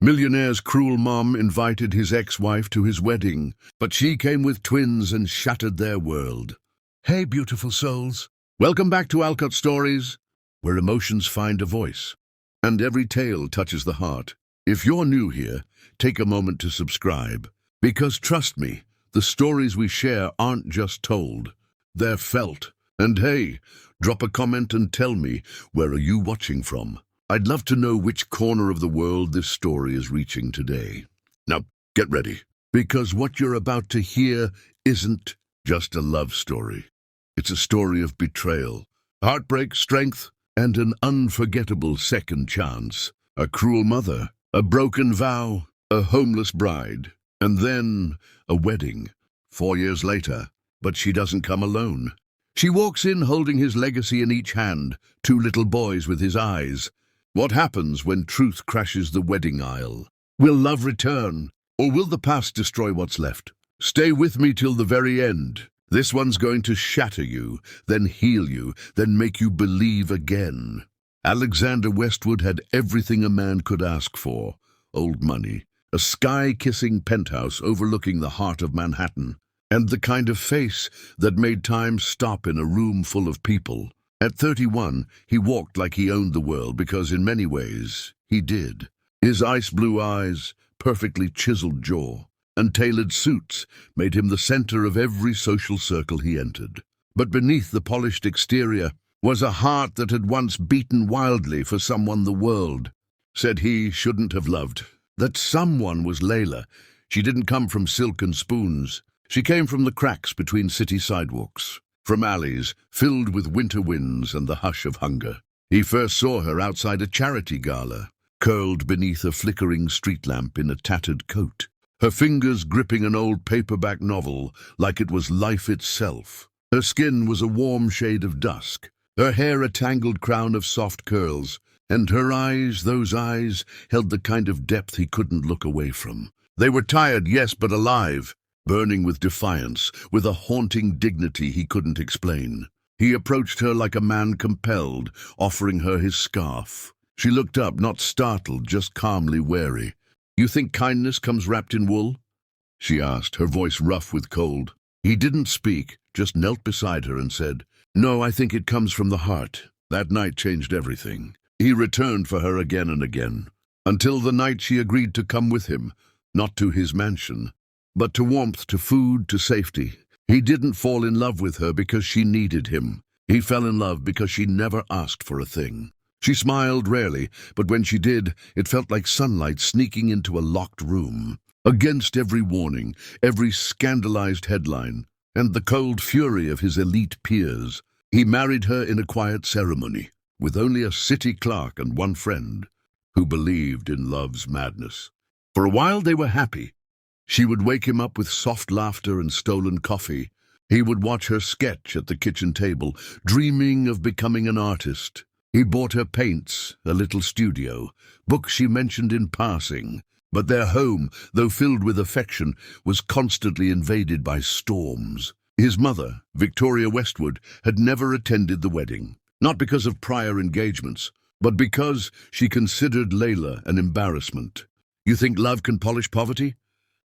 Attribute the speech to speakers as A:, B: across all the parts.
A: Millionaire's cruel mom invited his ex-wife to his wedding, but she came with twins and shattered their world. Hey, beautiful souls. Welcome back to Alcot Stories, where emotions find a voice, and every tale touches the heart. If you're new here, take a moment to subscribe, because trust me, the stories we share aren't just told, they're felt. And hey, drop a comment and tell me, where are you watching from? I'd love to know which corner of the world this story is reaching today. Now, get ready, because what you're about to hear isn't just a love story. It's a story of betrayal, heartbreak, strength, and an unforgettable second chance. A cruel mother, a broken vow, a homeless bride, and then a wedding. 4 years later, but she doesn't come alone. She walks in holding his legacy in each hand, 2 little boys with his eyes. What happens when truth crashes the wedding aisle? Will love return, or will the past destroy what's left? Stay with me till the very end. This one's going to shatter you, then heal you, then make you believe again. Alexander Westwood had everything a man could ask for. Old money, a sky-kissing penthouse overlooking the heart of Manhattan, and the kind of face that made time stop in a room full of people. At 31, he walked like he owned the world because in many ways, he did. His ice-blue eyes, perfectly chiseled jaw, and tailored suits made him the center of every social circle he entered. But beneath the polished exterior was a heart that had once beaten wildly for someone the world said he shouldn't have loved. That someone was Layla. She didn't come from silk and spoons. She came from the cracks between city sidewalks, from alleys filled with winter winds and the hush of hunger. He first saw her outside a charity gala, curled beneath a flickering street lamp in a tattered coat, her fingers gripping an old paperback novel like it was life itself. Her skin was a warm shade of dusk, her hair a tangled crown of soft curls, and her eyes, those eyes, held the kind of depth he couldn't look away from. They were tired, yes, but alive, burning with defiance, with a haunting dignity he couldn't explain. He approached her like a man compelled, offering her his scarf. She looked up, not startled, just calmly wary. "You think kindness comes wrapped in wool?" she asked, her voice rough with cold. He didn't speak, just knelt beside her and said, "No, I think it comes from the heart." That night changed everything. He returned for her again and again, until the night she agreed to come with him, not to his mansion, but to warmth, to food, to safety. He didn't fall in love with her because she needed him. He fell in love because she never asked for a thing. She smiled rarely, but when she did, it felt like sunlight sneaking into a locked room. Against every warning, every scandalized headline, and the cold fury of his elite peers, he married her in a quiet ceremony, with only a city clerk and one friend who believed in love's madness. For a while they were happy. She would wake him up with soft laughter and stolen coffee. He would watch her sketch at the kitchen table, dreaming of becoming an artist. He bought her paints, a little studio, books she mentioned in passing. But their home, though filled with affection, was constantly invaded by storms. His mother, Victoria Westwood, had never attended the wedding, not because of prior engagements, but because she considered Layla an embarrassment. "You think love can polish poverty?"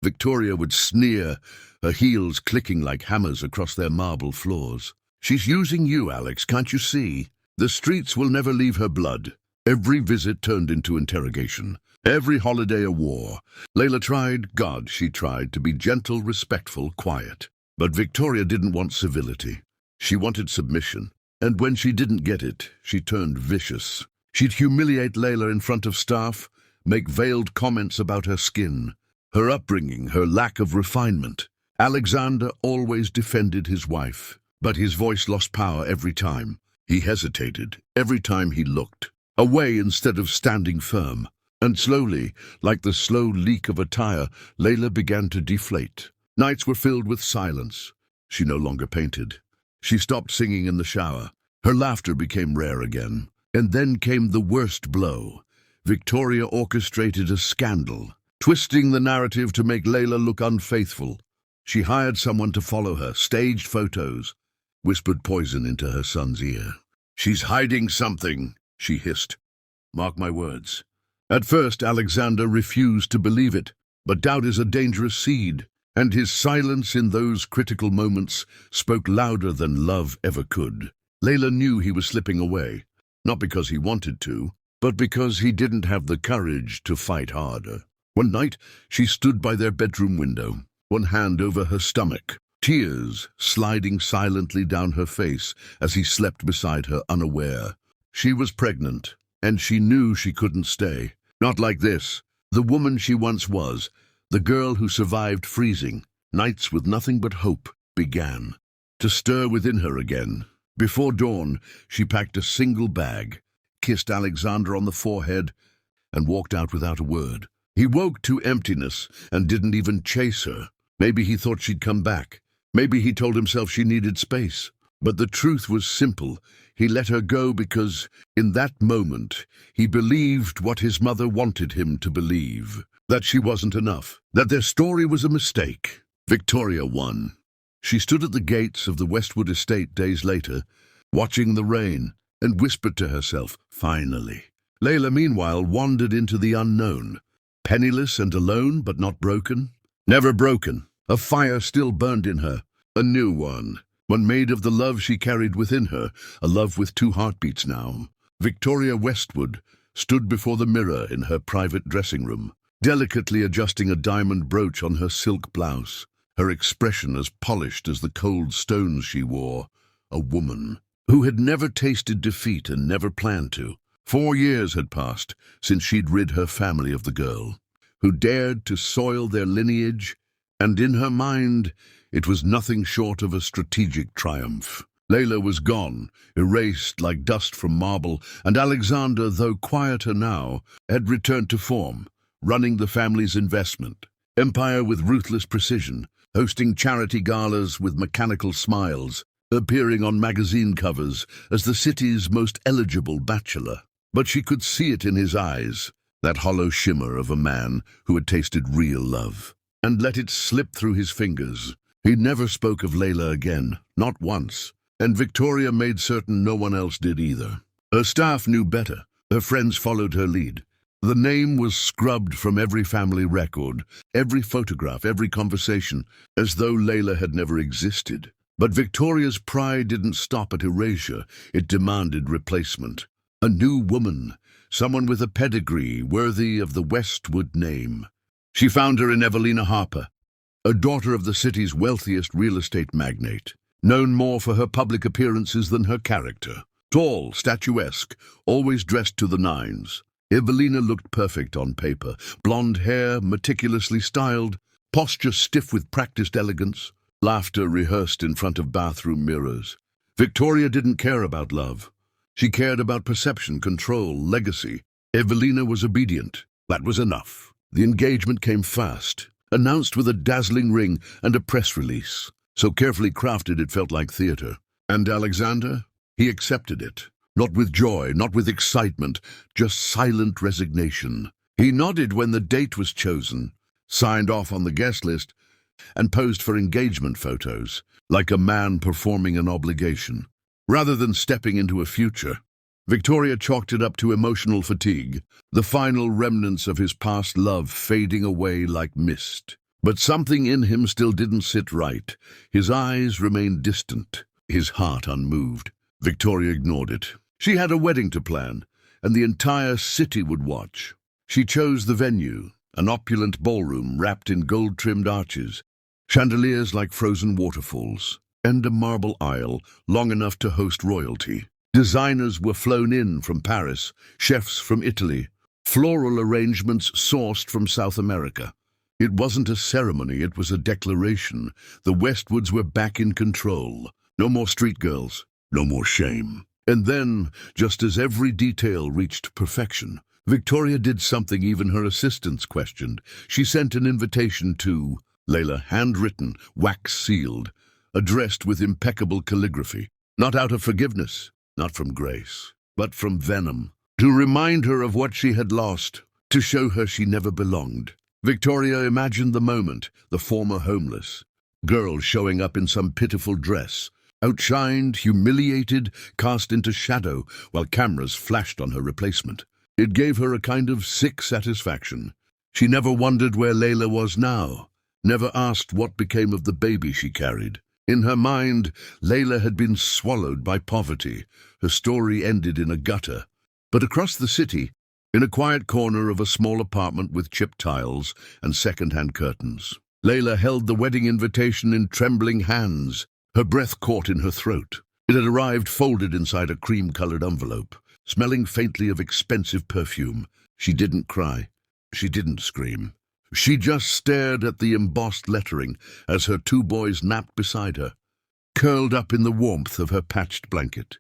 A: Victoria would sneer, her heels clicking like hammers across their marble floors. "She's using you, Alex, can't you see? The streets will never leave her blood." Every visit turned into interrogation, every holiday a war. Layla tried, God, she tried, to be gentle, respectful, quiet. But Victoria didn't want civility. She wanted submission. And when she didn't get it, she turned vicious. She'd humiliate Layla in front of staff, make veiled comments about her skin, her upbringing, her lack of refinement. Alexander always defended his wife, but his voice lost power every time. He hesitated, every time he looked away instead of standing firm. And slowly, like the slow leak of a tire, Layla began to deflate. Nights were filled with silence. She no longer painted. She stopped singing in the shower. Her laughter became rare again. And then came the worst blow. Victoria orchestrated a scandal, twisting the narrative to make Layla look unfaithful. She hired someone to follow her, staged photos, whispered poison into her son's ear. "She's hiding something," she hissed. "Mark my words. At first, Alexander refused to believe it, but doubt is a dangerous seed, and his silence in those critical moments spoke louder than love ever could. Layla knew he was slipping away, not because he wanted to, but because he didn't have the courage to fight harder. One night, she stood by their bedroom window, one hand over her stomach, tears sliding silently down her face as he slept beside her unaware. She was pregnant, and she knew she couldn't stay. Not like this. The woman she once was, the girl who survived freezing, nights with nothing but hope, began to stir within her again. Before dawn, she packed a single bag, kissed Alexander on the forehead, and walked out without a word. He woke to emptiness and didn't even chase her. Maybe he thought she'd come back. Maybe he told himself she needed space. But the truth was simple. He let her go because, in that moment, he believed what his mother wanted him to believe. That she wasn't enough. That their story was a mistake. Victoria won. She stood at the gates of the Westwood estate days later, watching the rain, and whispered to herself, finally. Layla, meanwhile, wandered into the unknown. Penniless and alone, but not broken. Never broken. A fire still burned in her. A new one. One made of the love she carried within her. A love with two heartbeats now. Victoria Westwood stood before the mirror in her private dressing room, delicately adjusting a diamond brooch on her silk blouse. Her expression as polished as the cold stones she wore. A woman who had never tasted defeat and never planned to. 4 years had passed since she'd rid her family of the girl who dared to soil their lineage, and in her mind it was nothing short of a strategic triumph. Layla was gone, erased like dust from marble, and Alexander, though quieter now, had returned to form, running the family's investment empire with ruthless precision, hosting charity galas with mechanical smiles, appearing on magazine covers as the city's most eligible bachelor. But she could see it in his eyes, that hollow shimmer of a man who had tasted real love, and let it slip through his fingers. He never spoke of Layla again, not once, and Victoria made certain no one else did either. Her staff knew better. Her friends followed her lead. The name was scrubbed from every family record, every photograph, every conversation, as though Layla had never existed. But Victoria's pride didn't stop at erasure. It demanded replacement. A new woman, someone with a pedigree worthy of the Westwood name. She found her in Evelina Harper, a daughter of the city's wealthiest real estate magnate, known more for her public appearances than her character. Tall, statuesque, always dressed to the nines. Evelina looked perfect on paper, blonde hair meticulously styled, posture stiff with practiced elegance, laughter rehearsed in front of bathroom mirrors. Victoria didn't care about love. She cared about perception, control, legacy. Evelina was obedient. That was enough. The engagement came fast, announced with a dazzling ring and a press release. So carefully crafted it felt like theater. And Alexander? He accepted it. Not with joy, not with excitement, just silent resignation. He nodded when the date was chosen, signed off on the guest list, and posed for engagement photos, like a man performing an obligation. Rather than stepping into a future, Victoria chalked it up to emotional fatigue, the final remnants of his past love fading away like mist. But something in him still didn't sit right. His eyes remained distant, his heart unmoved. Victoria ignored it. She had a wedding to plan, and the entire city would watch. She chose the venue, an opulent ballroom wrapped in gold-trimmed arches, chandeliers like frozen waterfalls, and a marble aisle long enough to host royalty. Designers were flown in from Paris, chefs from Italy, floral arrangements sourced from South America. It wasn't a ceremony, it was a declaration. The Westwoods were back in control. No more street girls, no more shame. And then, just as every detail reached perfection, Victoria did something even her assistants questioned. She sent an invitation to Layla, handwritten, wax-sealed, addressed with impeccable calligraphy. Not out of forgiveness, not from grace, but from venom. To remind her of what she had lost, to show her she never belonged. Victoria imagined the moment, the former homeless girl showing up in some pitiful dress, outshined, humiliated, cast into shadow, while cameras flashed on her replacement. It gave her a kind of sick satisfaction. She never wondered where Layla was now, never asked what became of the baby she carried. In her mind, Layla had been swallowed by poverty. Her story ended in a gutter. But across the city, in a quiet corner of a small apartment with chipped tiles and second-hand curtains, Layla held the wedding invitation in trembling hands, her breath caught in her throat. It had arrived folded inside a cream-colored envelope, smelling faintly of expensive perfume. She didn't cry. She didn't scream. She just stared at the embossed lettering as her two boys napped beside her, curled up in the warmth of her patched blanket.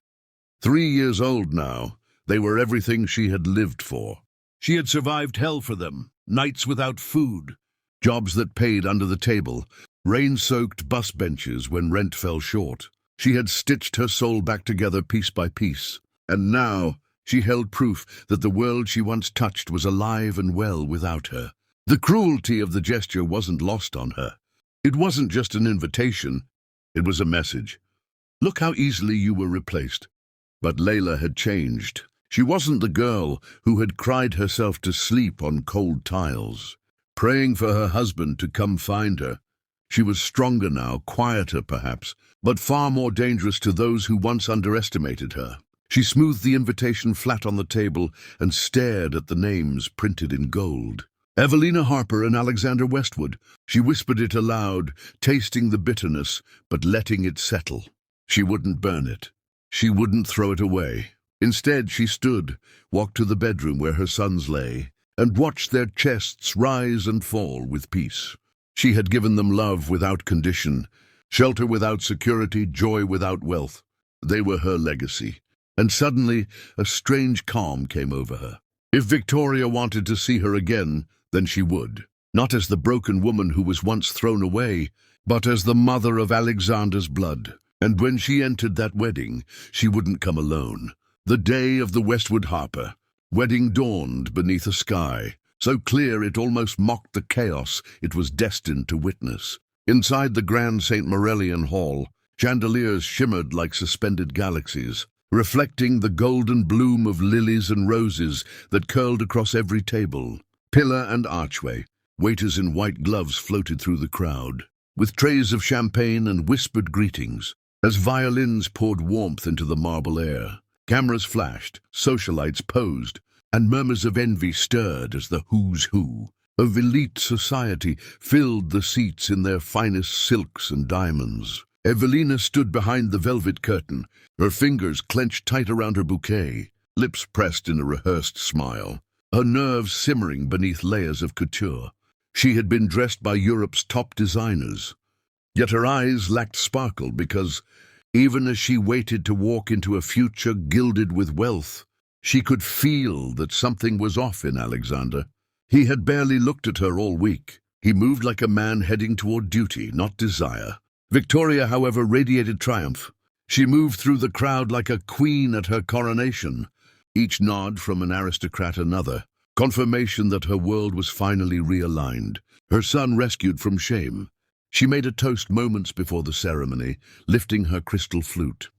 A: 3 years old now, they were everything she had lived for. She had survived hell for them, nights without food, jobs that paid under the table, rain-soaked bus benches when rent fell short. She had stitched her soul back together piece by piece, and now she held proof that the world she once touched was alive and well without her. The cruelty of the gesture wasn't lost on her. It wasn't just an invitation, it was a message. Look how easily you were replaced. But Layla had changed. She wasn't the girl who had cried herself to sleep on cold tiles, praying for her husband to come find her. She was stronger now, quieter perhaps, but far more dangerous to those who once underestimated her. She smoothed the invitation flat on the table and stared at the names printed in gold. Evelina Harper and Alexander Westwood. She whispered it aloud, tasting the bitterness, but letting it settle. She wouldn't burn it. She wouldn't throw it away. Instead, she stood, walked to the bedroom where her sons lay, and watched their chests rise and fall with peace. She had given them love without condition, shelter without security, joy without wealth. They were her legacy. And suddenly, a strange calm came over her. If Victoria wanted to see her again, then she would. Not as the broken woman who was once thrown away, but as the mother of Alexander's blood. And when she entered that wedding, she wouldn't come alone. The day of the Westwood Harper. Wedding dawned beneath a sky, so clear it almost mocked the chaos it was destined to witness. Inside the grand St. Morellian Hall, chandeliers shimmered like suspended galaxies, reflecting the golden bloom of lilies and roses that curled across every table. Pillar and archway, waiters in white gloves floated through the crowd, with trays of champagne and whispered greetings. As violins poured warmth into the marble air, cameras flashed, socialites posed, and murmurs of envy stirred as the who's who of elite society filled the seats in their finest silks and diamonds. Evelina stood behind the velvet curtain, her fingers clenched tight around her bouquet, lips pressed in a rehearsed smile, her nerves simmering beneath layers of couture. She had been dressed by Europe's top designers, yet her eyes lacked sparkle because, even as she waited to walk into a future gilded with wealth, she could feel that something was off in Alexander. He had barely looked at her all week. He moved like a man heading toward duty, not desire. Victoria, however, radiated triumph. She moved through the crowd like a queen at her coronation, each nod from an aristocrat another, confirmation that her world was finally realigned, her son rescued from shame. She made a toast moments before the ceremony, lifting her crystal flute.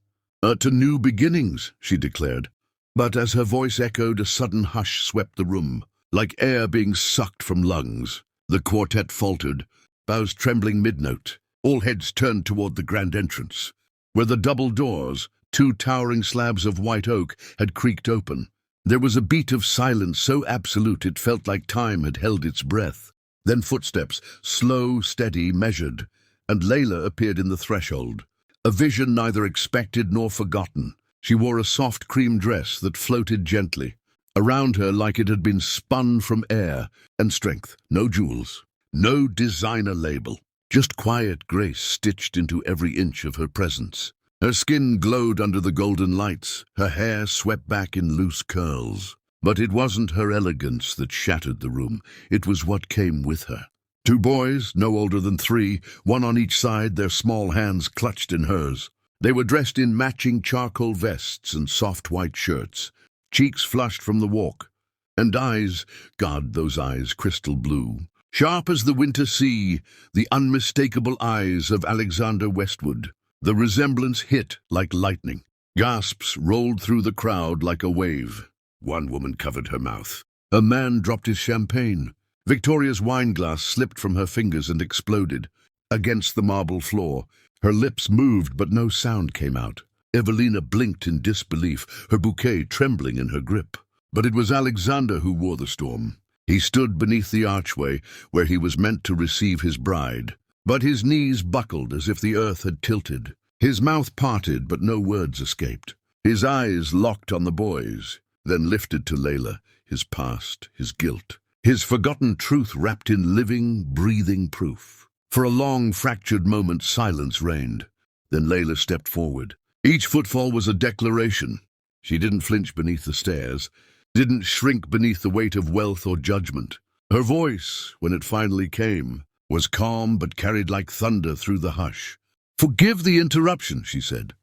A: To new beginnings, she declared. But as her voice echoed, a sudden hush swept the room, like air being sucked from lungs. The quartet faltered, bows trembling mid-note. All heads turned toward the grand entrance, where the double doors, 2 towering slabs of white oak, had creaked open. There was a beat of silence so absolute it felt like time had held its breath. Then footsteps, slow, steady, measured, and Layla appeared in the threshold, a vision neither expected nor forgotten. She wore a soft cream dress that floated gently around her like it had been spun from air and strength. No jewels, no designer label, just quiet grace stitched into every inch of her presence. Her skin glowed under the golden lights, her hair swept back in loose curls. But it wasn't her elegance that shattered the room, it was what came with her. 2 boys, no older than 3, one on each side, their small hands clutched in hers. They were dressed in matching charcoal vests and soft white shirts, cheeks flushed from the walk, and eyes, God, those eyes, crystal blue, sharp as the winter sea, the unmistakable eyes of Alexander Westwood. The resemblance hit like lightning. Gasps rolled through the crowd like a wave. One woman covered her mouth. A man dropped his champagne. Victoria's wine glass slipped from her fingers and exploded against the marble floor. Her lips moved, but no sound came out. Evelina blinked in disbelief, her bouquet trembling in her grip. But it was Alexander who wore the storm. He stood beneath the archway where he was meant to receive his bride. But his knees buckled as if the earth had tilted. His mouth parted, but no words escaped. His eyes locked on the boys, then lifted to Layla, his past, his guilt, his forgotten truth wrapped in living, breathing proof. For a long, fractured moment, silence reigned. Then Layla stepped forward. Each footfall was a declaration. She didn't flinch beneath the stairs, didn't shrink beneath the weight of wealth or judgment. Her voice, when it finally came, was calm but carried like thunder through the hush. "Forgive the interruption," she said,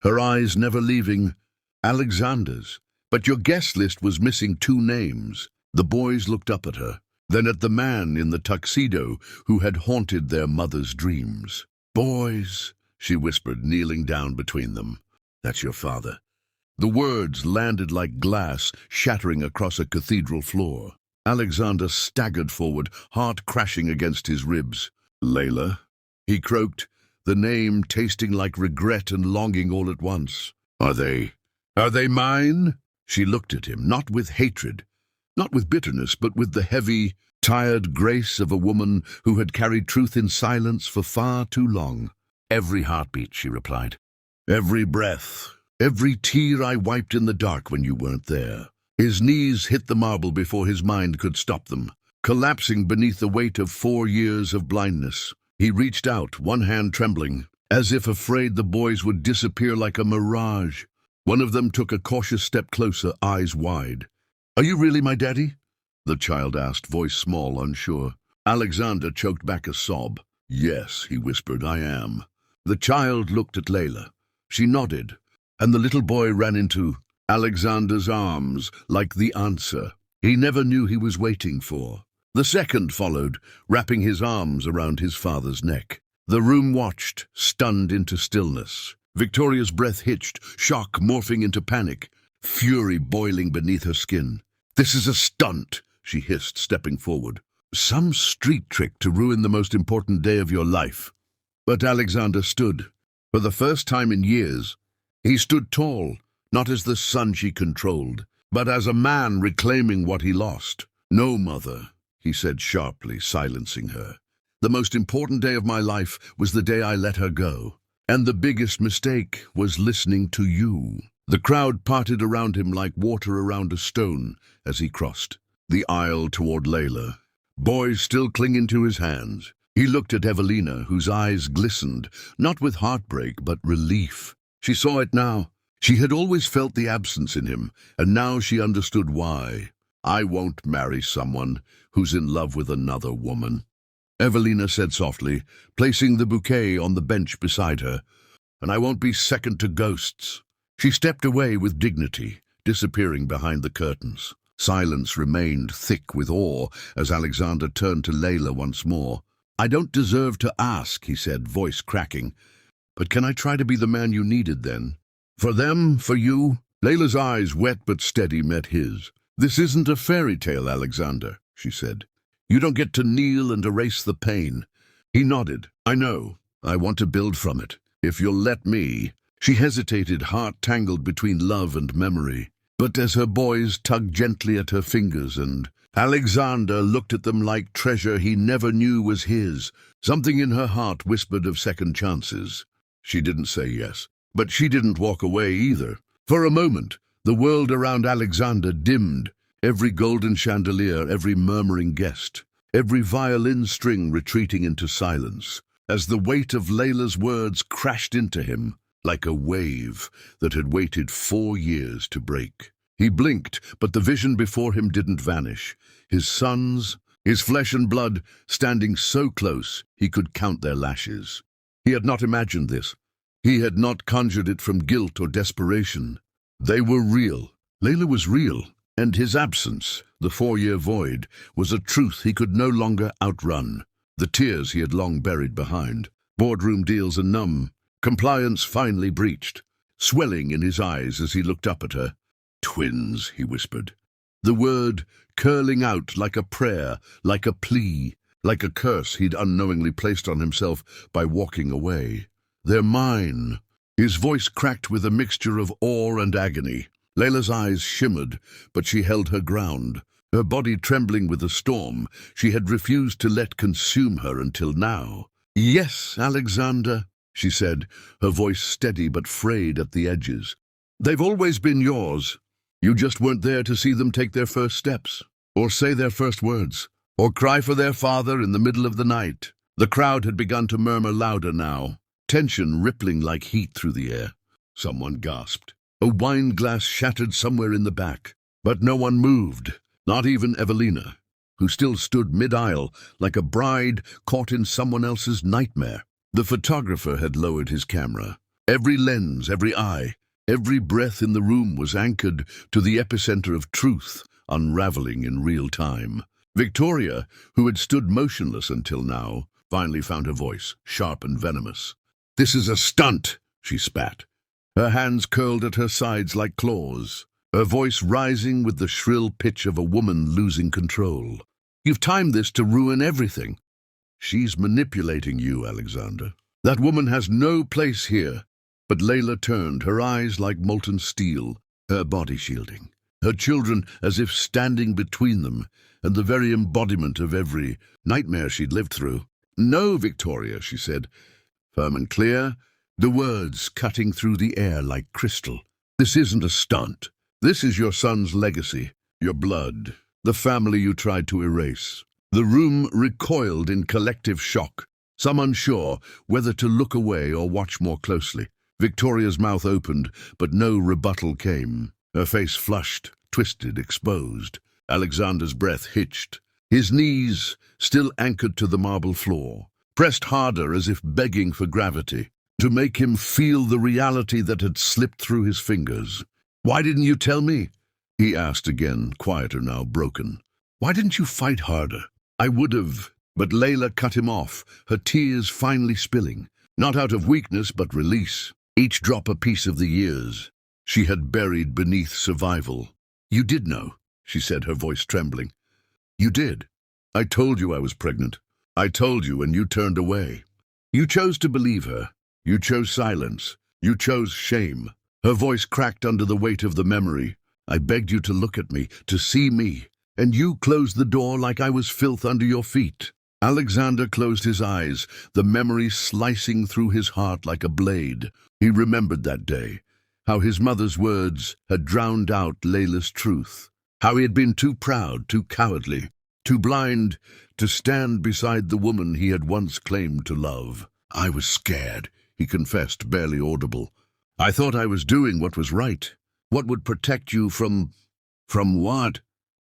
A: her eyes never leaving Alexander's. "But your guest list was missing 2 names." The boys looked up at her, then at the man in the tuxedo who had haunted their mother's dreams. "Boys," she whispered, kneeling down between them. "That's your father." The words landed like glass, shattering across a cathedral floor. Alexander staggered forward, heart crashing against his ribs. "Layla," he croaked, the name tasting like regret and longing all at once. Are they mine?" She looked at him, not with hatred, not with bitterness, but with the heavy, tired grace of a woman who had carried truth in silence for far too long. "Every heartbeat," she replied. "Every breath. Every tear I wiped in the dark when you weren't there." His knees hit the marble before his mind could stop them, collapsing beneath the weight of 4 years of blindness. He reached out, one hand trembling, as if afraid the boys would disappear like a mirage. One of them took a cautious step closer, eyes wide. "Are you really my daddy?" the child asked, voice small, unsure. Alexander choked back a sob. "Yes," he whispered, "I am." The child looked at Layla. She nodded, and the little boy ran into Alexander's arms like the answer he never knew he was waiting for. The second followed, wrapping his arms around his father's neck. The room watched, stunned into stillness. Victoria's breath hitched, shock morphing into panic, fury boiling beneath her skin. "This is a stunt," she hissed, stepping forward. "Some street trick to ruin the most important day of your life." But Alexander stood. For the first time in years, he stood tall, not as the son she controlled, but as a man reclaiming what he lost. "No, mother," he said sharply, silencing her. "The most important day of my life was the day I let her go. And the biggest mistake was listening to you." The crowd parted around him like water around a stone as he crossed the aisle toward Layla, boys still clinging to his hands. He looked at Evelina, whose eyes glistened, not with heartbreak but relief. She saw it now. She had always felt the absence in him, and now she understood why. "I won't marry someone who's in love with another woman," Evelina said softly, placing the bouquet on the bench beside her. "And I won't be second to ghosts." She stepped away with dignity, disappearing behind the curtains. Silence remained thick with awe as Alexander turned to Layla once more. "I don't deserve to ask," he said, voice cracking. "But can I try to be the man you needed then? For them, for you?" Layla's eyes, wet but steady, met his. "This isn't a fairy tale, Alexander," she said. "You don't get to kneel and erase the pain." He nodded. "I know. I want to build from it. If you'll let me." She hesitated, heart tangled between love and memory. But as her boys tugged gently at her fingers and Alexander looked at them like treasure he never knew was his, something in her heart whispered of second chances. She didn't say yes, but she didn't walk away either. For a moment, the world around Alexander dimmed, every golden chandelier, every murmuring guest, every violin string retreating into silence, as the weight of Layla's words crashed into him like a wave that had waited 4 years to break. He blinked, but the vision before him didn't vanish. His sons, his flesh and blood, standing so close he could count their lashes. He had not imagined this. He had not conjured it from guilt or desperation. They were real. Layla was real, and his absence, the 4-year void, was a truth he could no longer outrun. The tears he had long buried behind, boardroom deals and compliance finally breached, swelling in his eyes as he looked up at her. Twins, he whispered. The word curling out like a prayer, like a plea, like a curse he'd unknowingly placed on himself by walking away. They're mine. His voice cracked with a mixture of awe and agony. Layla's eyes shimmered, but she held her ground. Her body trembling with the storm she had refused to let consume her until now. "Yes, Alexander," she said, her voice steady but frayed at the edges. "They've always been yours. You just weren't there to see them take their first steps, or say their first words, or cry for their father in the middle of the night." The crowd had begun to murmur louder now, tension rippling like heat through the air. Someone gasped. A wine glass shattered somewhere in the back, but no one moved. Not even Evelina, who still stood mid-aisle like a bride caught in someone else's nightmare. The photographer had lowered his camera. Every lens, every eye, every breath in the room was anchored to the epicenter of truth, unraveling in real time. Victoria, who had stood motionless until now, finally found her voice, sharp and venomous. "This is a stunt," she spat. Her hands curled at her sides like claws, her voice rising with the shrill pitch of a woman losing control. "You've timed this to ruin everything." "She's manipulating you, Alexander. That woman has no place here." But Layla turned, her eyes like molten steel, her body shielding, her children as if standing between them, and the very embodiment of every nightmare she'd lived through. "No, Victoria," she said, firm and clear, the words cutting through the air like crystal. "This isn't a stunt. This is your son's legacy, your blood, the family you tried to erase." The room recoiled in collective shock, some unsure whether to look away or watch more closely. Victoria's mouth opened, but no rebuttal came. Her face flushed, twisted, exposed. Alexander's breath hitched. His knees, still anchored to the marble floor, pressed harder as if begging for gravity, to make him feel the reality that had slipped through his fingers. "Why didn't you tell me?" he asked again, quieter now, broken. "Why didn't you fight harder?" "I would have," but Layla cut him off, her tears finally spilling, not out of weakness but release, each drop a piece of the years she had buried beneath survival. "You did know," she said, her voice trembling. "You did. I told you I was pregnant. I told you, and you turned away. You chose to believe her. You chose silence. You chose shame." Her voice cracked under the weight of the memory. "I begged you to look at me, to see me, and you closed the door like I was filth under your feet." Alexander closed his eyes, the memory slicing through his heart like a blade. He remembered that day, how his mother's words had drowned out Layla's truth, how he had been too proud, too cowardly, too blind to stand beside the woman he had once claimed to love. "I was scared," he confessed, barely audible. "I thought I was doing what was right, what would protect you from..." "From what?"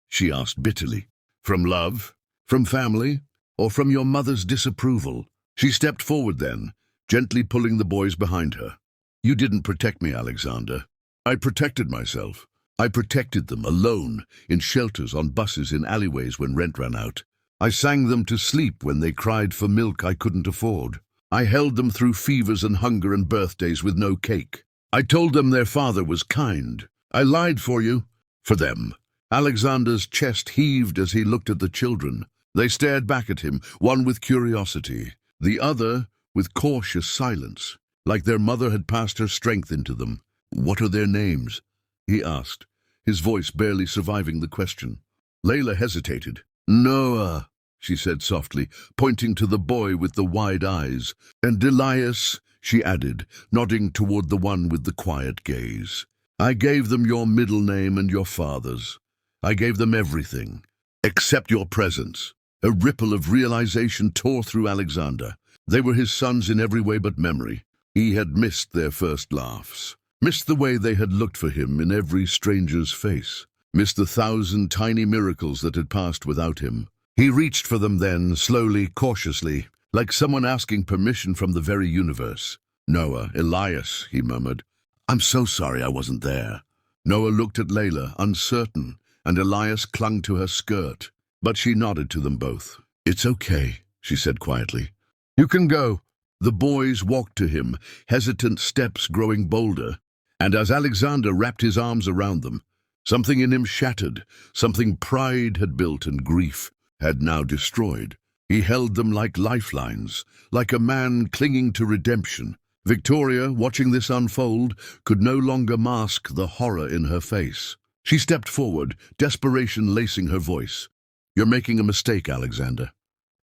A: she asked bitterly. "From love? From family? Or from your mother's disapproval?" She stepped forward then, gently pulling the boys behind her. "You didn't protect me, Alexander. I protected myself. I protected them, alone, in shelters, on buses, in alleyways when rent ran out. I sang them to sleep when they cried for milk I couldn't afford. I held them through fevers and hunger and birthdays with no cake. I told them their father was kind. I lied for you, for them." Alexander's chest heaved as he looked at the children. They stared back at him, one with curiosity, the other with cautious silence, like their mother had passed her strength into them. "What are their names?" he asked, his voice barely surviving the question. Layla hesitated. "Noah," she said softly, pointing to the boy with the wide eyes. "And Elias," she added, nodding toward the one with the quiet gaze. "I gave them your middle name and your father's. I gave them everything, except your presence." A ripple of realization tore through Alexander. They were his sons in every way but memory. He had missed their first laughs, missed the way they had looked for him in every stranger's face, missed the 1,000 tiny miracles that had passed without him. He reached for them then, slowly, cautiously, like someone asking permission from the very universe. "Noah, Elias," he murmured. "I'm so sorry I wasn't there." Noah looked at Layla, uncertain, and Elias clung to her skirt. But she nodded to them both. "It's okay," she said quietly. "You can go." The boys walked to him, hesitant steps growing bolder, and as Alexander wrapped his arms around them, Something in him shattered, something pride had built and grief had now destroyed. He held them like lifelines, like a man clinging to redemption. Victoria, watching this unfold, could no longer mask the horror in her face. She stepped forward, desperation lacing her voice. "You're making a mistake, Alexander.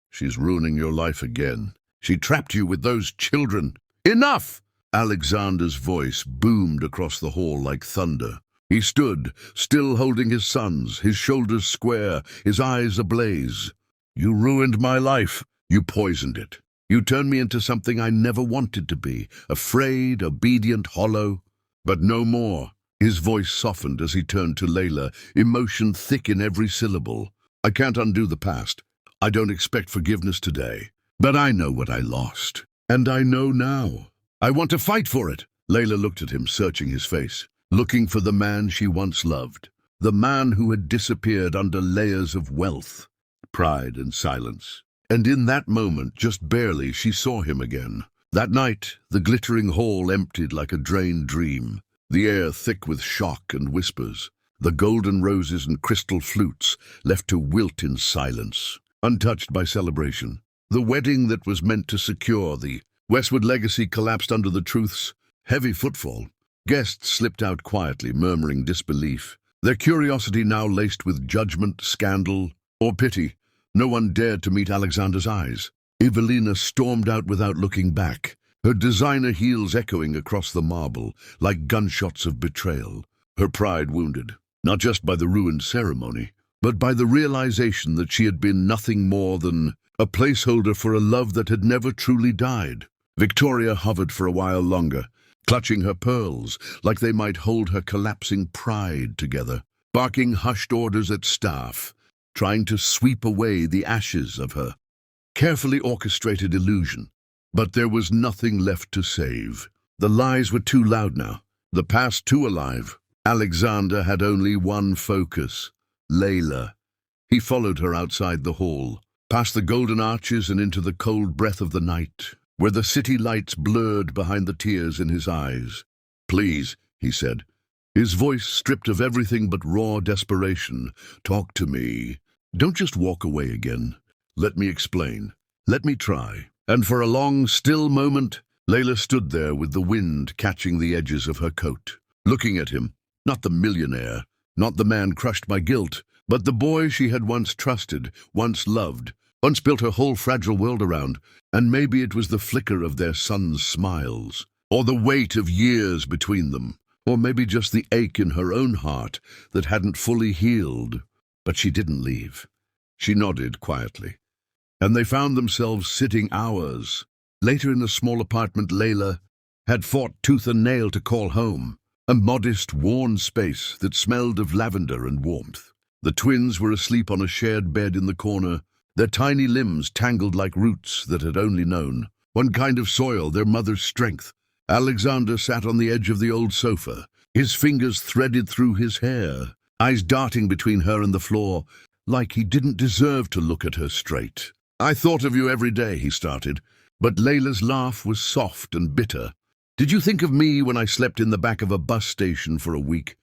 A: She's ruining your life again. She trapped you with those children." "Enough!" Alexander's voice boomed across the hall like thunder. He stood, still holding his sons, his shoulders square, his eyes ablaze. "You ruined my life. You poisoned it. You turned me into something I never wanted to be, afraid, obedient, hollow. But no more." His voice softened as he turned to Layla, emotion thick in every syllable. "I can't undo the past. I don't expect forgiveness today. But I know what I lost. And I know now. I want to fight for it." Layla looked at him, searching his face, looking for the man she once loved, the man who had disappeared under layers of wealth, pride, and silence. And in that moment, just barely, she saw him again. That night, the glittering hall emptied like a drained dream, the air thick with shock and whispers, the golden roses and crystal flutes left to wilt in silence, untouched by celebration. The wedding that was meant to secure the Westwood legacy collapsed under the truth's heavy footfall. Guests slipped out quietly, murmuring disbelief, their curiosity now laced with judgment, scandal, or pity. No one dared to meet Alexander's eyes. Evelina stormed out without looking back, her designer heels echoing across the marble like gunshots of betrayal, her pride wounded, not just by the ruined ceremony, but by the realization that she had been nothing more than a placeholder for a love that had never truly died. Victoria hovered for a while longer, clutching her pearls like they might hold her collapsing pride together, barking hushed orders at staff, trying to sweep away the ashes of her carefully orchestrated illusion. But there was nothing left to save. The lies were too loud now, the past too alive. Alexander had only one focus, Layla. He followed her outside the hall, past the golden arches and into the cold breath of the night, where the city lights blurred behind the tears in his eyes. "Please," he said, his voice stripped of everything but raw desperation. "Talk to me. Don't just walk away again. Let me explain. Let me try." And for a long, still moment, Layla stood there with the wind catching the edges of her coat, looking at him, not the millionaire, not the man crushed by guilt, but the boy she had once trusted, once loved, once built her whole fragile world around. And maybe it was the flicker of their son's smiles, or the weight of years between them, or maybe just the ache in her own heart that hadn't fully healed. But she didn't leave. She nodded quietly, and they found themselves sitting hours later in a small apartment Layla had fought tooth and nail to call home, a modest, worn space that smelled of lavender and warmth. The twins were asleep on a shared bed in the corner, their tiny limbs tangled like roots that had only known one kind of soil, their mother's strength. Alexander sat on the edge of the old sofa, his fingers threaded through his hair, eyes darting between her and the floor, like he didn't deserve to look at her straight. "I thought of you every day," he started, but Layla's laugh was soft and bitter. "Did you think of me when I slept in the back of a bus station for a week,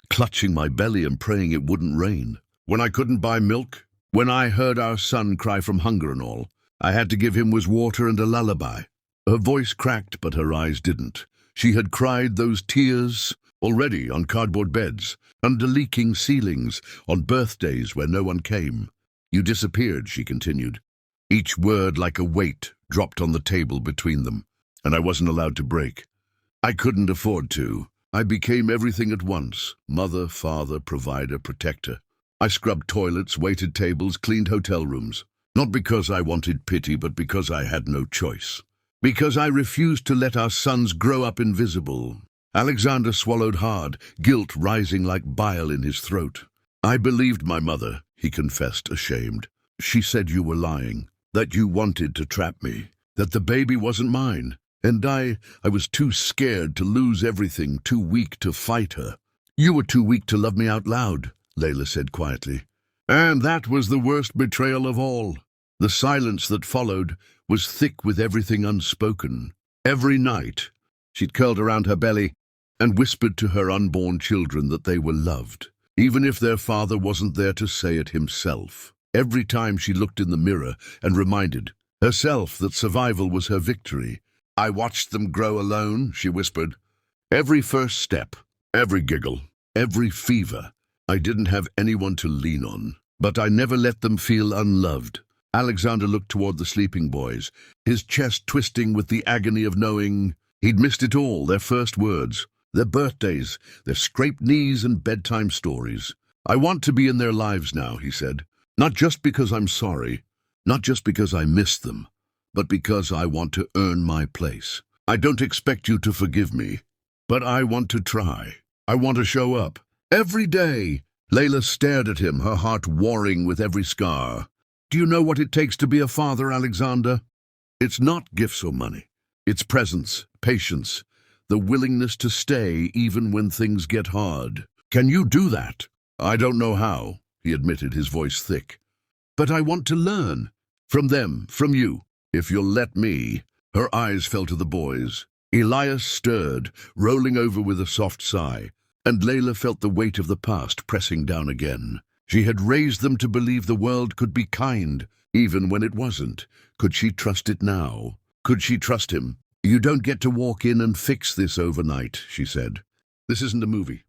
A: clutching my belly and praying it wouldn't rain? When I couldn't buy milk? When I heard our son cry from hunger and all I had to give him was water and a lullaby?" Her voice cracked, but her eyes didn't. She had cried those tears already on cardboard beds, under leaking ceilings, on birthdays where no one came. "You disappeared," she continued, each word like a weight dropped on the table between them, "and I wasn't allowed to break. I couldn't afford to. I became everything at once, mother, father, provider, protector. I scrubbed toilets, waited tables, cleaned hotel rooms. Not because I wanted pity, but because I had no choice. Because I refused to let our sons grow up invisible." Alexander swallowed hard, guilt rising like bile in his throat. "I believed my mother," he confessed, ashamed. "She said you were lying, that you wanted to trap me, that the baby wasn't mine. And I was too scared to lose everything, too weak to fight her." "You were too weak to love me out loud," Layla said quietly. "And that was the worst betrayal of all." The silence that followed was thick with everything unspoken. Every night, she'd curled around her belly and whispered to her unborn children that they were loved, even if their father wasn't there to say it himself. Every time she looked in the mirror and reminded herself that survival was her victory. "I watched them grow alone," she whispered. "Every first step, every giggle, every fever. I didn't have anyone to lean on, but I never let them feel unloved." Alexander looked toward the sleeping boys, his chest twisting with the agony of knowing he'd missed it all, their first words, their birthdays, their scraped knees and bedtime stories. "I want to be in their lives now," he said. "Not just because I'm sorry, not just because I miss them, but because I want to earn my place. I don't expect you to forgive me, but I want to try. I want to show up. Every day." Layla stared at him, her heart warring with every scar. "Do you know what it takes to be a father, Alexander? It's not gifts or money. It's presence, patience, the willingness to stay even when things get hard. Can you do that?" "I don't know how," he admitted, his voice thick. "But I want to learn. From them, from you. If you'll let me." Her eyes fell to the boys. Elias stirred, rolling over with a soft sigh, and Layla felt the weight of the past pressing down again. She had raised them to believe the world could be kind, even when it wasn't. Could she trust it now? Could she trust him? "You don't get to walk in and fix this overnight," she said. "This isn't a movie.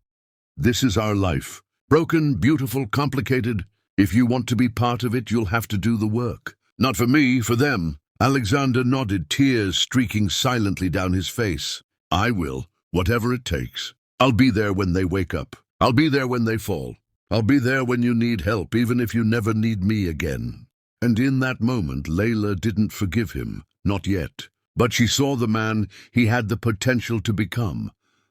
A: This is our life. Broken, beautiful, complicated. If you want to be part of it, you'll have to do the work." "Not for me, for them." Alexander nodded, tears streaking silently down his face. "I will, whatever it takes. I'll be there when they wake up. I'll be there when they fall. I'll be there when you need help, even if you never need me again." And in that moment, Layla didn't forgive him, not yet. But she saw the man he had the potential to become,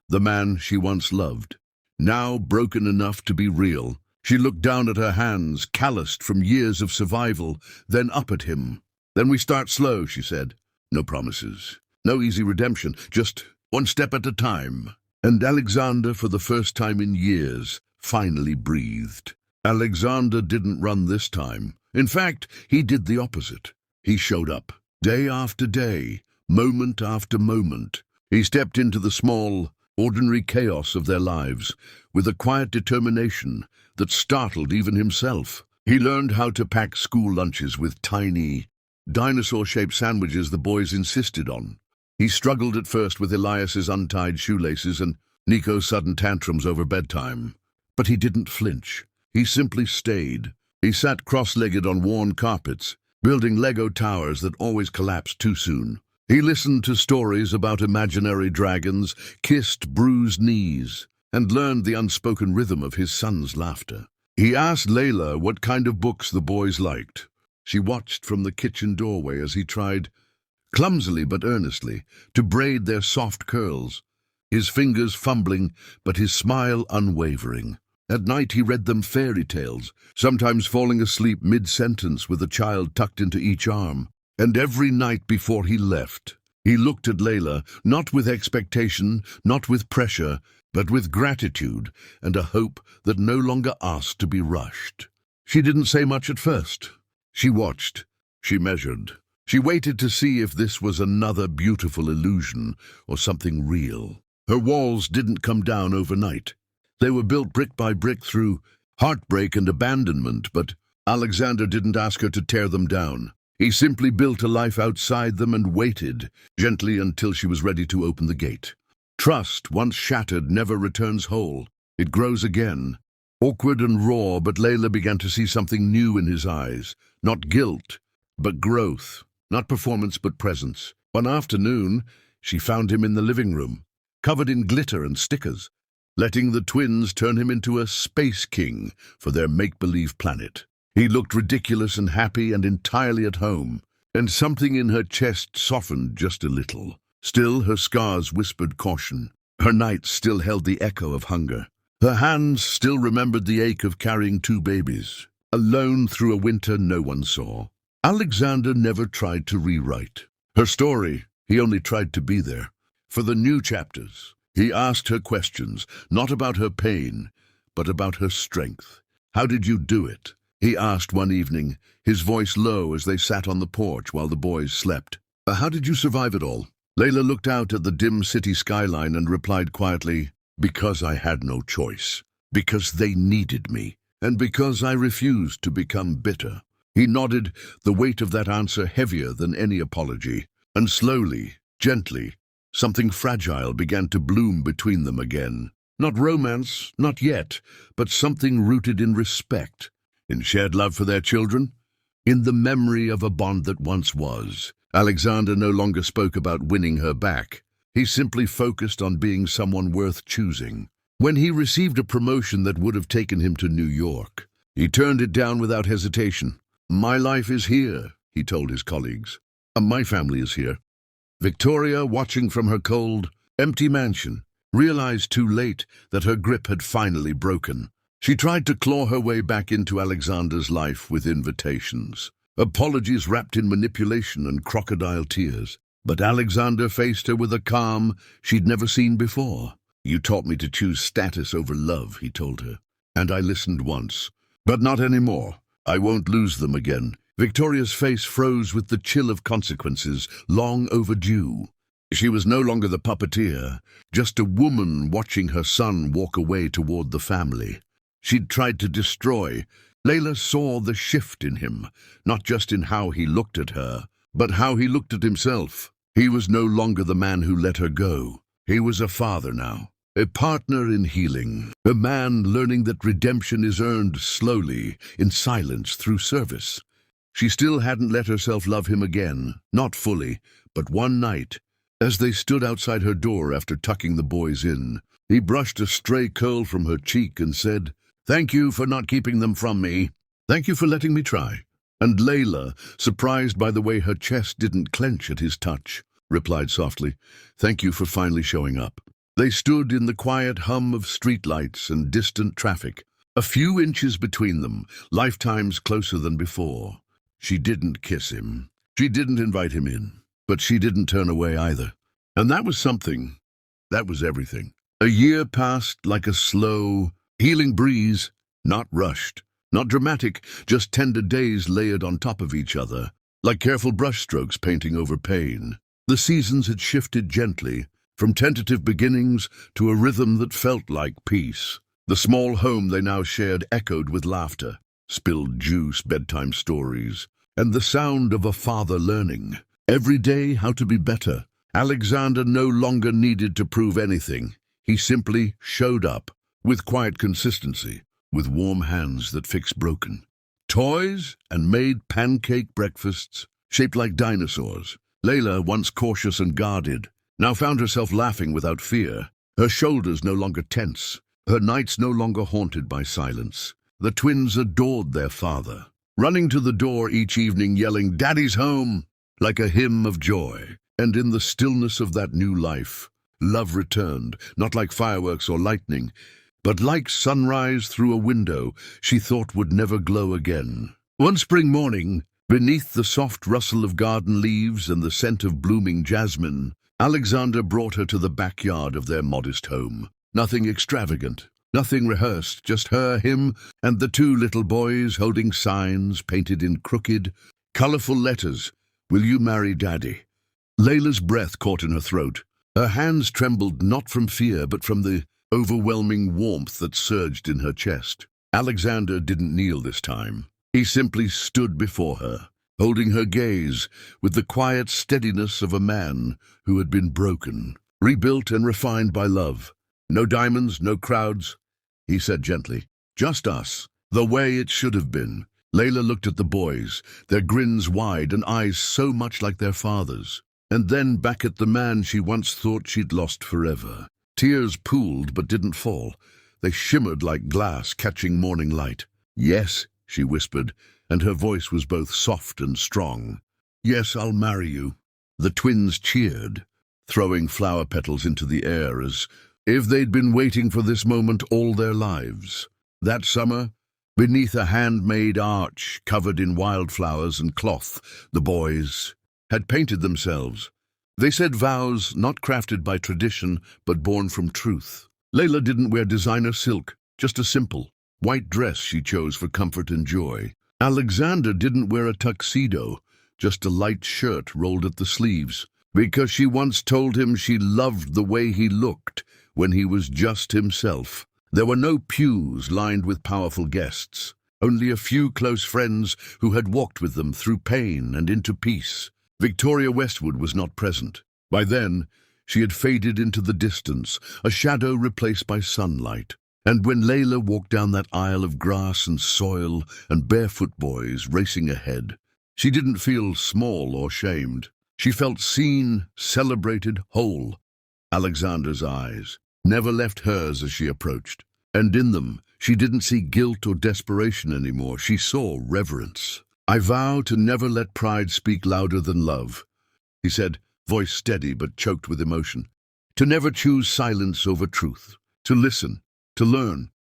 A: the man she once loved. Now broken enough to be real, she looked down at her hands, calloused from years of survival, then up at him. "Then we start slow," she said. "No promises, no easy redemption, just one step at a time." And Alexander, for the first time in years, finally breathed. Alexander didn't run this time. In fact, he did the opposite. He showed up, day after day, moment after moment. He stepped into the small, ordinary chaos of their lives with a quiet determination that startled even himself. He learned how to pack school lunches with tiny, dinosaur-shaped sandwiches the boys insisted on. He struggled at first with Elias's untied shoelaces and Nico's sudden tantrums over bedtime. But he didn't flinch. He simply stayed. He sat cross-legged on worn carpets, building Lego towers that always collapsed too soon. He listened to stories about imaginary dragons, kissed bruised knees, and learned the unspoken rhythm of his son's laughter. He asked Layla what kind of books the boys liked. She watched from the kitchen doorway as he tried, clumsily but earnestly, to braid their soft curls, his fingers fumbling but his smile unwavering. At night he read them fairy tales, sometimes falling asleep mid-sentence with a child tucked into each arm. And every night before he left, he looked at Layla, not with expectation, not with pressure, but with gratitude and a hope that no longer asked to be rushed. She didn't say much at first. She watched. She measured. She waited to see if this was another beautiful illusion or something real. Her walls didn't come down overnight. They were built brick by brick through heartbreak and abandonment, but Alexander didn't ask her to tear them down. He simply built a life outside them and waited, gently until she was ready to open the gate. Trust, once shattered, never returns whole. It grows again. Awkward and raw, but Layla began to see something new in his eyes. Not guilt, but growth. Not performance, but presence. One afternoon, she found him in the living room, covered in glitter and stickers, letting the twins turn him into a space king for their make-believe planet. He looked ridiculous and happy and entirely at home, and something in her chest softened just a little. Still, her scars whispered caution. Her nights still held the echo of hunger. Her hands still remembered the ache of carrying 2 babies, alone through a winter no one saw. Alexander never tried to rewrite her story. He only tried to be there. For the new chapters, he asked her questions, not about her pain, but about her strength. "How did you do it?" he asked one evening, his voice low as they sat on the porch while the boys slept. How did you survive it all?" Layla looked out at the dim city skyline and replied quietly, "Because I had no choice." Because they needed me, and because I refused to become bitter. He nodded, the weight of that answer heavier than any apology, and slowly, gently, something fragile began to bloom between them again. Not romance, not yet, but something rooted in respect, in shared love for their children, in the memory of a bond that once was. Alexander no longer spoke about winning her back. He simply focused on being someone worth choosing. When he received a promotion that would have taken him to New York, he turned it down without hesitation. "My life is here," he told his colleagues. "My family is here." Victoria, watching from her cold, empty mansion, realized too late that her grip had finally broken. She tried to claw her way back into Alexander's life with invitations, apologies wrapped in manipulation and crocodile tears. But Alexander faced her with a calm she'd never seen before. "You taught me to choose status over love," he told her, "and I listened once. But not anymore. I won't lose them again." Victoria's face froze with the chill of consequences, long overdue. She was no longer the puppeteer, just a woman watching her son walk away toward the family she'd tried to destroy. Layla saw the shift in him, not just in how he looked at her, but how he looked at himself. He was no longer the man who let her go. He was a father now, a partner in healing, a man learning that redemption is earned slowly, in silence, through service. She still hadn't let herself love him again, not fully, but one night, as they stood outside her door after tucking the boys in, he brushed a stray curl from her cheek and said, "Thank you for not keeping them from me. Thank you for letting me try." And Layla, surprised by the way her chest didn't clench at his touch, replied softly, "Thank you for finally showing up." They stood in the quiet hum of streetlights and distant traffic, a few inches between them, lifetimes closer than before. She didn't kiss him. She didn't invite him in. But she didn't turn away either. And that was something. That was everything. A year passed like a slow, healing breeze, not rushed, not dramatic, just tender days layered on top of each other, like careful brushstrokes painting over pain. The seasons had shifted gently, from tentative beginnings to a rhythm that felt like peace. The small home they now shared echoed with laughter, spilled juice, bedtime stories, and the sound of a father learning every day how to be better. Alexander no longer needed to prove anything. He simply showed up, with quiet consistency, with warm hands that fixed broken toys and made pancake breakfasts shaped like dinosaurs. Layla, once cautious and guarded, now found herself laughing without fear, her shoulders no longer tense, her nights no longer haunted by silence. The twins adored their father, running to the door each evening yelling, "Daddy's home!" like a hymn of joy. And in the stillness of that new life, love returned, not like fireworks or lightning, but like sunrise through a window she thought would never glow again. One spring morning, beneath the soft rustle of garden leaves and the scent of blooming jasmine, Alexander brought her to the backyard of their modest home. Nothing extravagant, nothing rehearsed, just her, him, and the two little boys holding signs painted in crooked, colorful letters. "Will you marry Daddy?" Layla's breath caught in her throat. Her hands trembled not from fear, but from the overwhelming warmth that surged in her chest. Alexander didn't kneel this time. He simply stood before her, holding her gaze with the quiet steadiness of a man who had been broken, rebuilt and refined by love. "No diamonds, no crowds," he said gently. "Just us, the way it should have been." Layla looked at the boys, their grins wide and eyes so much like their father's, and then back at the man she once thought she'd lost forever. Tears pooled but didn't fall. They shimmered like glass catching morning light. "Yes," she whispered, and her voice was both soft and strong. "Yes, I'll marry you." The twins cheered, throwing flower petals into the air as if they'd been waiting for this moment all their lives. That summer, beneath a handmade arch covered in wildflowers and cloth, the boys had painted themselves. They said vows not crafted by tradition, but born from truth. Layla didn't wear designer silk, just a simple, white dress she chose for comfort and joy. Alexander didn't wear a tuxedo, just a light shirt rolled at the sleeves, because she once told him she loved the way he looked when he was just himself. There were no pews lined with powerful guests, only a few close friends who had walked with them through pain and into peace. Victoria Westwood was not present. By then, she had faded into the distance, a shadow replaced by sunlight. And when Layla walked down that aisle of grass and soil and barefoot boys racing ahead, she didn't feel small or shamed. She felt seen, celebrated, whole. Alexander's eyes never left hers as she approached, and in them she didn't see guilt or desperation anymore. She saw reverence. "I vow to never let pride speak louder than love," he said, voice steady but choked with emotion. "To never choose silence over truth. To listen, to learn,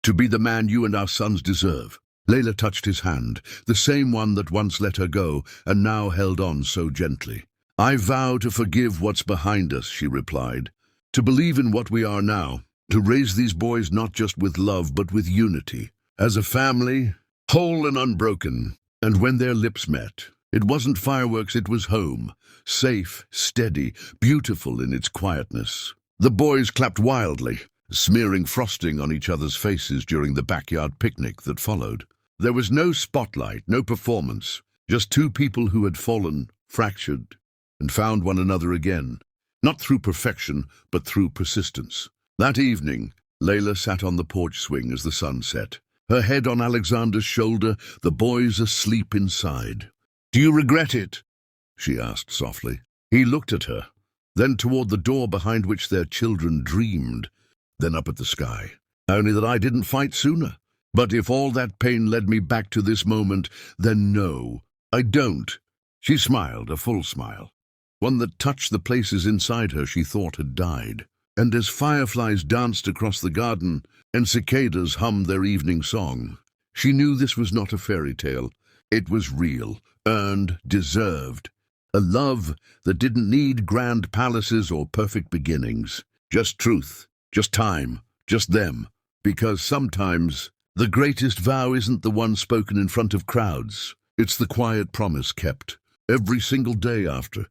A: to be the man you and our sons deserve." Layla touched his hand, the same one that once let her go and now held on so gently. "I vow to forgive what's behind us," she replied, "to believe in what we are now, to raise these boys not just with love but with unity, as a family, whole and unbroken." And when their lips met, it wasn't fireworks, it was home, safe, steady, beautiful in its quietness. The boys clapped wildly, smearing frosting on each other's faces during the backyard picnic that followed. There was no spotlight, no performance, just two people who had fallen, fractured, and found one another again, not through perfection, but through persistence. That evening, Layla sat on the porch swing as the sun set, her head on Alexander's shoulder, the boys asleep inside. "Do you regret it?" she asked softly. He looked at her, then toward the door behind which their children dreamed, then up at the sky. "Only that I didn't fight sooner. But if all that pain led me back to this moment, then no, I don't." She smiled, a full smile, one that touched the places inside her she thought had died. And as fireflies danced across the garden and cicadas hummed their evening song, she knew this was not a fairy tale. It was real, earned, deserved. A love that didn't need grand palaces or perfect beginnings. Just truth, just time, just them. Because sometimes the greatest vow isn't the one spoken in front of crowds. It's the quiet promise kept, every single day after,